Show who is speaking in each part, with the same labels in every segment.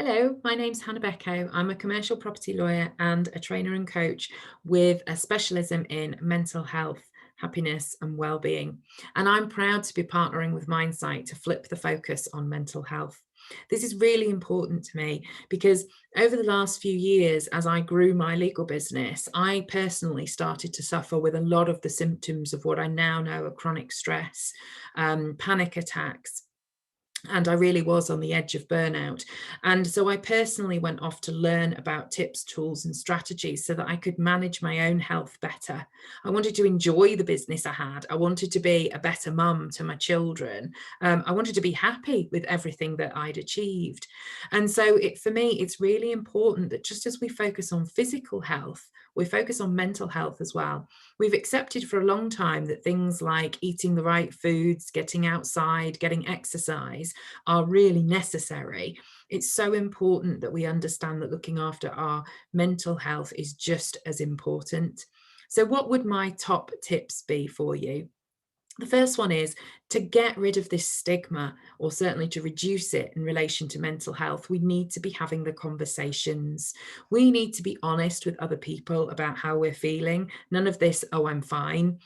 Speaker 1: Hello, my name's Hannah Becco. I'm a commercial property lawyer and a trainer and coach with a specialism in mental health, happiness, and well-being. And I'm proud to be partnering with Mindsight to flip the focus on mental health. This is really important to me because over the last few years, as I grew my legal business, I personally started to suffer with a lot of the symptoms of what I now know are chronic stress, panic attacks, and I really was on the edge of burnout. And so I personally went off to learn about tips, tools, and strategies so that I could manage my own health better. I wanted to enjoy the business I had. I wanted to be a better mum to my children. I wanted to be happy with everything that I'd achieved. And so for me, it's really important that just as we focus on physical health, we focus on mental health as well. We've accepted for a long time that things like eating the right foods, getting outside, getting exercise are really necessary. It's so important that we understand that looking after our mental health is just as important. So, what would my top tips be for you? The first one is to get rid of this stigma, or certainly to reduce it in relation to mental health. We need to be having the conversations. We need to be honest with other people about how we're feeling. None of this, oh, I'm fine.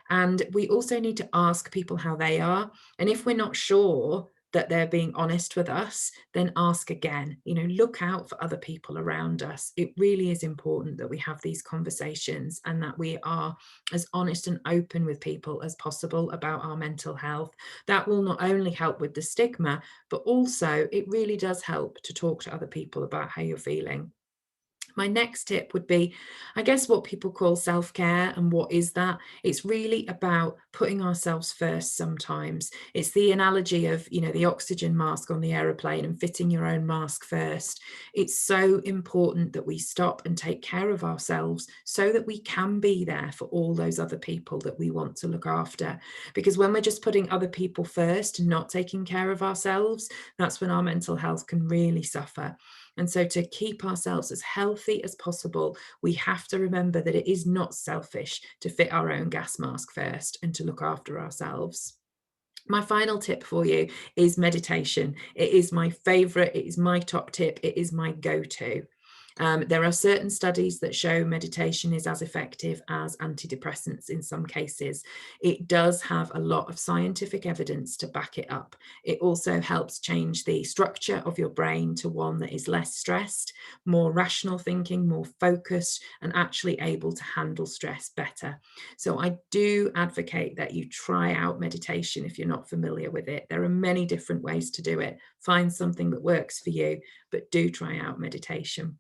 Speaker 1: And we also need to ask people how they are. And if we're not sure that they're being honest with us, then ask again. Look out for other people around us. It really is important that we have these conversations and that we are as honest and open with people as possible about our mental health. That will not only help with the stigma, but also it really does help to talk to other people about how you're feeling. My next tip would be, I guess, what people call self care. And what is that? It's really about putting ourselves first sometimes. It's the analogy of, the oxygen mask on the aeroplane and fitting your own mask first. It's so important that we stop and take care of ourselves so that we can be there for all those other people that we want to look after. Because when we're just putting other people first and not taking care of ourselves, that's when our mental health can really suffer. And so, to keep ourselves as healthy as possible, we have to remember that it is not selfish to fit our own gas mask first and to look after ourselves. My final tip for you is meditation. It is my favorite, it is my top tip, it is my go to. There are certain studies that show meditation is as effective as antidepressants in some cases. It does have a lot of scientific evidence to back it up. It also helps change the structure of your brain to one that is less stressed, more rational thinking, more focused, and actually able to handle stress better. So I do advocate that you try out meditation if you're not familiar with it. There are many different ways to do it. Find something that works for you, but do try out meditation.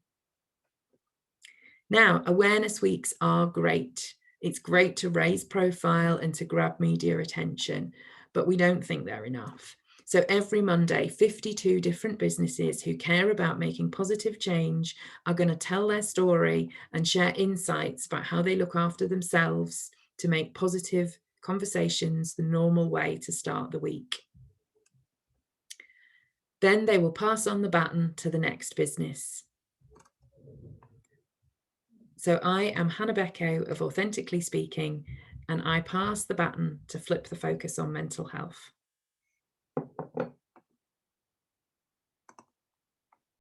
Speaker 1: Now, awareness weeks are great. It's great to raise profile and to grab media attention, but we don't think they're enough. So every Monday, 52 different businesses who care about making positive change are going to tell their story and share insights about how they look after themselves to make positive conversations the normal way to start the week. Then they will pass on the baton to the next business. So I am Hannah Becco of Authentically Speaking, and I pass the baton to flip the focus on mental health.